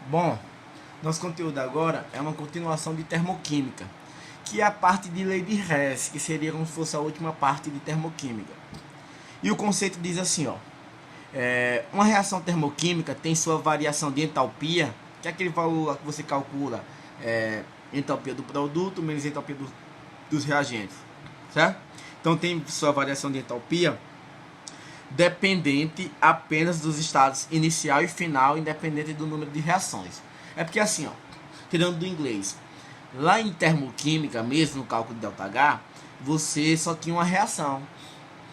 Bom, nosso conteúdo agora é uma continuação de termoquímica, que é a parte de lei de Hess, que seria como se fosse a última parte de termoquímica. E o conceito diz assim, ó, uma reação termoquímica tem sua variação de entalpia, que é aquele valor que você calcula, entalpia do produto menos entalpia dos reagentes, certo? Então tem sua variação de entalpia dependente apenas dos estados inicial e final, independente do número de reações. É porque assim, ó, tirando do inglês, lá em termoquímica, mesmo no cálculo de ΔH, você só tinha uma reação.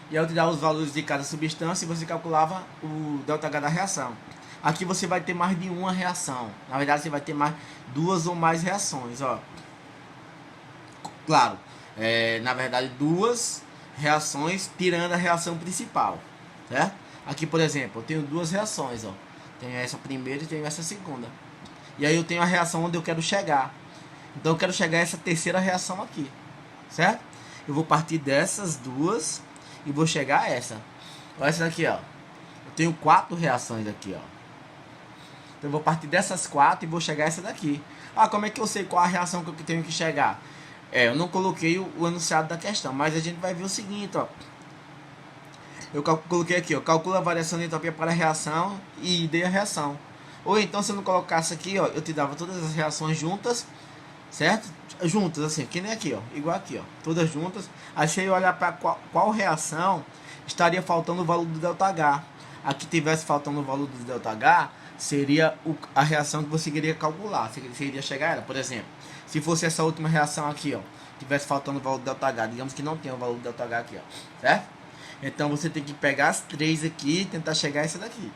E aí eu te dava os valores de cada substância e você calculava o ΔH da reação. Aqui você vai ter mais de uma reação. Na verdade, você vai ter mais duas ou mais reações, ó. Claro, na verdade, duas reações tirando a reação principal, certo? Aqui, por exemplo, eu tenho duas reações, ó. Tenho essa primeira e tenho essa segunda. E aí eu tenho a reação onde eu quero chegar. Então eu quero chegar a essa terceira reação aqui, certo? Eu vou partir dessas duas e vou chegar a essa. Olha essa daqui, ó. Eu tenho 4 reações aqui, ó. Então eu vou partir dessas 4 e vou chegar a essa daqui. Ah, como é que eu sei qual a reação que eu tenho que chegar? Eu não coloquei o enunciado da questão, mas a gente vai ver o seguinte, ó. Eu coloquei aqui, ó, calcula a variação de entalpia para a reação e dei a reação. Ou então, se eu não colocasse aqui, ó, eu te dava todas as reações juntas, certo? Juntas, assim, que nem aqui, ó, igual aqui, ó, todas juntas. Aí você ia olhar para qual reação estaria faltando o valor do ΔH. Aqui tivesse faltando o valor do ΔH, seria a reação que você queria calcular. Você iria chegar a ela, por exemplo. Se fosse essa última reação aqui, ó, tivesse faltando o valor do ΔH, digamos que não tem o valor do ΔH aqui, ó, certo? Então você tem que pegar as 3 aqui e tentar chegar a essa daqui.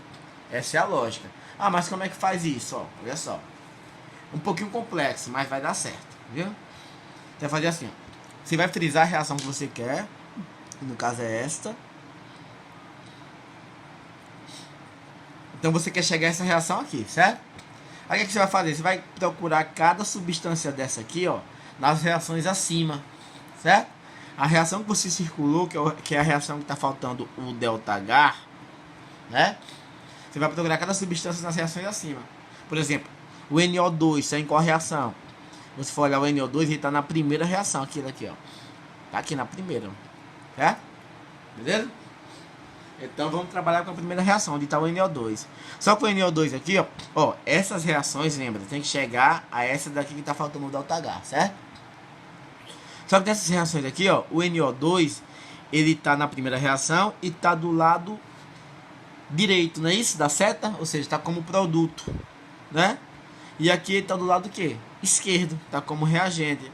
Essa é a lógica. Ah, mas como é que faz isso, ó? Olha só. Um pouquinho complexo, mas vai dar certo, viu? Você vai fazer assim, ó. Você vai frisar a reação que você quer. No caso é esta. Então você quer chegar a essa reação aqui, certo? Aí o que você vai fazer? Você vai procurar cada substância dessa aqui, ó, nas reações acima, certo? A reação que você circulou, que é a reação que está faltando o ΔH, né? Você vai procurar cada substância nas reações acima. Por exemplo, o NO2 está em qual reação? Você for olhar o NO2, ele está na primeira reação, aqui, ó. Tá aqui na primeira, certo? Beleza? Então vamos trabalhar com a primeira reação, onde está o NO2. Só que o NO2 aqui, ó, essas reações, lembra, tem que chegar a essa daqui que está faltando o ΔH, certo? Só que dessas reações aqui, ó, o NO2, ele está na primeira reação e está do lado direito, não é isso? Da seta, ou seja, está como produto, né? E aqui ele está do lado do que? Esquerdo, está como reagente.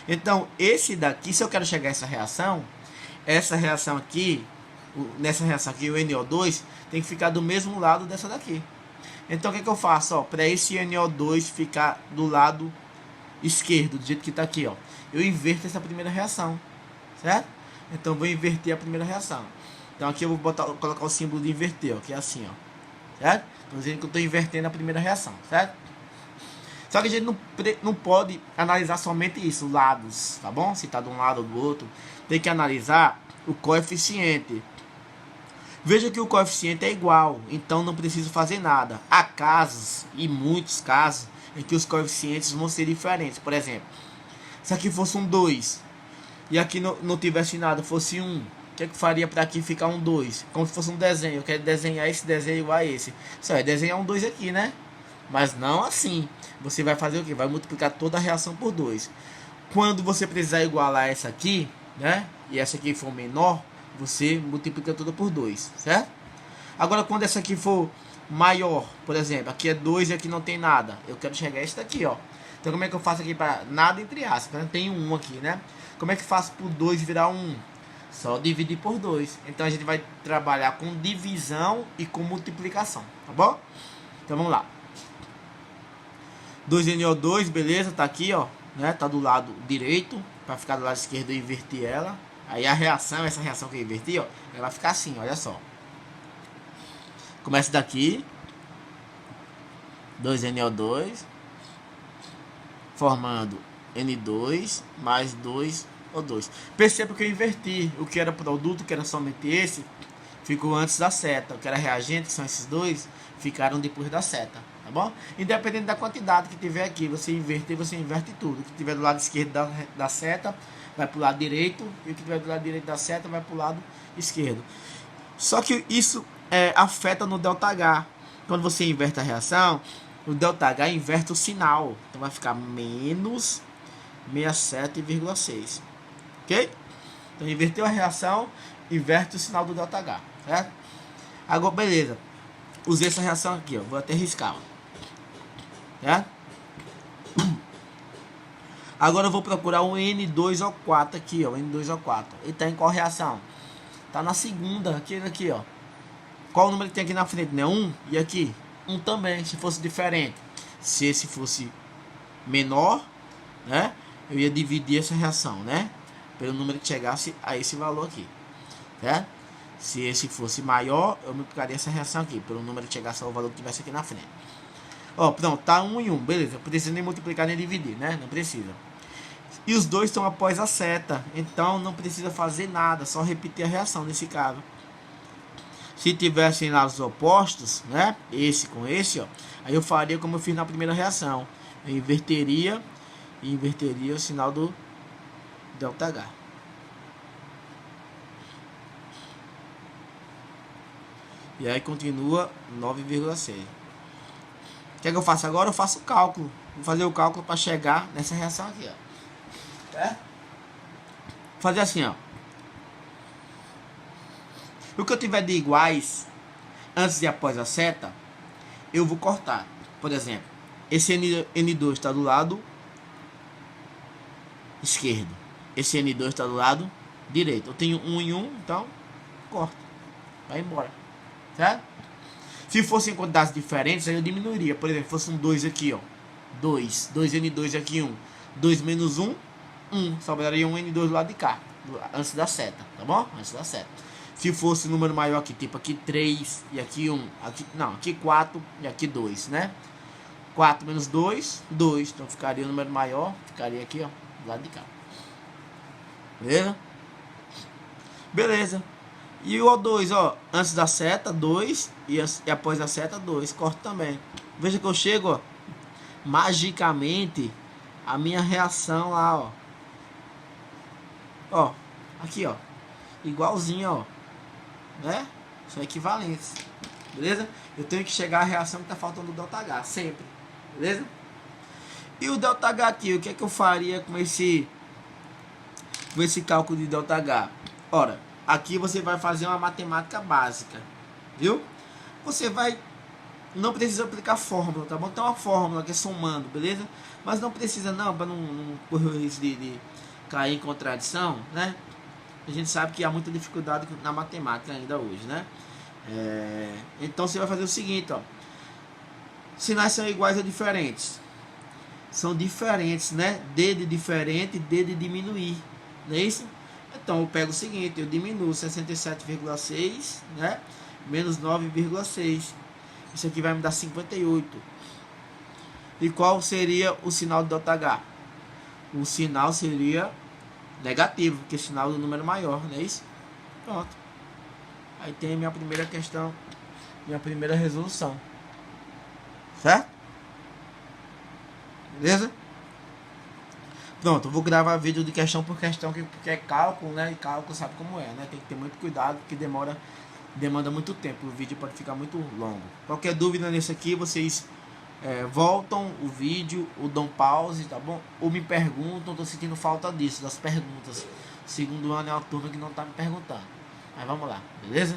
Então, esse daqui, se eu quero chegar a essa reação aqui, nessa reação aqui, o NO2, tem que ficar do mesmo lado dessa daqui. Então, o que eu faço? Para esse NO2 ficar do lado esquerdo, do jeito que está aqui, ó, eu inverto essa primeira reação, certo? Então, vou inverter a primeira reação. Então, aqui eu vou colocar o símbolo de inverter, ó, que é assim, ó, certo? Estou dizendo que eu estou invertendo a primeira reação, certo? Só que a gente não pode analisar somente isso, lados, tá bom? Se está de um lado ou do outro, tem que analisar o coeficiente. Veja que o coeficiente é igual, então não preciso fazer nada. Há casos, e muitos casos, em que os coeficientes vão ser diferentes. Por exemplo, se aqui fosse um 2 e aqui não tivesse nada, fosse 1, o que é que faria para aqui ficar um 2? Como se fosse um desenho, eu quero desenhar esse desenho igual a esse. Só é desenhar um 2 aqui, né? Mas não assim. Você vai fazer o que? Vai multiplicar toda a reação por 2. Quando você precisar igualar essa aqui, né? E essa aqui for menor, você multiplica toda por 2, certo? Agora, quando essa aqui for maior, por exemplo, aqui é 2 e aqui não tem nada. Eu quero chegar a esse daqui, ó. Então, como é que eu faço aqui para nada entre aspas? Tem 1 aqui, né? Como é que eu faço por 2 virar 1? Só dividir por 2. Então, a gente vai trabalhar com divisão e com multiplicação, tá bom? Então, vamos lá. 2NO2, beleza? Tá aqui, ó, né? Tá do lado direito. Para ficar do lado esquerdo, eu inverti ela. Aí a reação, essa reação que eu inverti, ó, ela vai ficar assim, olha só. Começa daqui. 2NO2 formando N2 mais 2O2. Perceba que eu inverti. O que era produto, que era somente esse, ficou antes da seta. O que era reagente, que são esses dois, ficaram depois da seta. tá bom? Independente da quantidade que tiver aqui, você inverte tudo. O que tiver do lado esquerdo da seta vai para o lado direito, e o que tiver do lado direito da seta vai para o lado esquerdo. Só que isso afeta no ΔH. Quando você inverte a reação, o ΔH inverte o sinal. Então vai ficar menos 67,6. Ok? Então inverteu a reação, inverte o sinal do ΔH. Certo? Agora, beleza. Usei essa reação aqui, ó. Vou até riscar. Certo? Agora eu vou procurar o N2O4 aqui, ó. N2O4. Ele tá em qual reação? Tá na segunda, aqui, ó. Qual o número que tem aqui na frente, né? 1. E aqui? 1 também, se fosse diferente. Se esse fosse menor, né? Eu ia dividir essa reação, né? Pelo número que chegasse a esse valor aqui. Certo? Se esse fosse maior, eu multiplicaria essa reação aqui. Pelo número que chegasse ao valor que tivesse aqui na frente. Ó, pronto, tá 1 e 1. Beleza, não precisa nem multiplicar nem dividir, né? Não precisa. E os dois estão após a seta. Então não precisa fazer nada, só repetir a reação nesse caso. Se tivessem lados opostos, né? Esse com esse, ó. Aí eu faria como eu fiz na primeira reação. Eu inverteria o sinal do ΔH. E aí continua 9,6. O que é que eu faço agora? Eu faço o cálculo. Vou fazer o cálculo para chegar nessa reação aqui, ó. Vou fazer assim, ó. O que eu tiver de iguais antes e após a seta, eu vou cortar. Por exemplo, esse N2 está do lado esquerdo. Esse N2 está do lado direito. Eu tenho 1 e 1, então corta. Vai embora. Certo? Se fossem quantidades diferentes, aí eu diminuiria. Por exemplo, fosse um 2 aqui, ó. 2 N2 aqui, 1. 2 menos 1, 1. Sobraria um N2 do lado de cá. Antes da seta, tá bom? Antes da seta. Se fosse um número maior aqui, tipo aqui 3 e aqui 1. Aqui, não, aqui 4 e aqui 2, né? 4 menos 2, 2. Então ficaria o número maior, ficaria aqui, ó, do lado de cá. Beleza? Beleza. E o O2, ó, antes da seta, 2. E após a seta, 2. Corto também. Veja que eu chego, ó. Magicamente, a minha reação lá, ó. Ó, aqui, ó. Igualzinho, ó. Né? São equivalentes. Beleza? Eu tenho que chegar à reação que tá faltando do ΔH. Sempre. Beleza? E o ΔH aqui, o que é que eu faria com esse cálculo de ΔH? Ora, aqui você vai fazer uma matemática básica, viu? Você vai, não precisa aplicar fórmula, tá bom? Tem uma fórmula que é somando, beleza? Mas não precisa não, para não correr o risco de cair em contradição, né? A gente sabe que há muita dificuldade na matemática ainda hoje, né? Então você vai fazer o seguinte, ó. Sinais são iguais ou diferentes? São diferentes, né? D de diferente, D de diminuir, não é isso? Então eu pego o seguinte, eu diminuo 67,6, né? Menos 9,6. Isso aqui vai me dar 58. E qual seria o sinal do ΔH? O sinal seria negativo, porque é sinal do número maior, não é isso? Pronto. Aí tem a minha primeira questão, minha primeira resolução. Certo? Beleza? Pronto, eu vou gravar vídeo de questão por questão, porque é cálculo, né? E cálculo sabe como é, né? Tem que ter muito cuidado, porque demanda muito tempo. O vídeo pode ficar muito longo. Qualquer dúvida nesse aqui, vocês voltam o vídeo, ou dão pause, tá bom? Ou me perguntam, tô sentindo falta disso, das perguntas. Segundo ano é uma turma que não tá me perguntando. Mas vamos lá, beleza?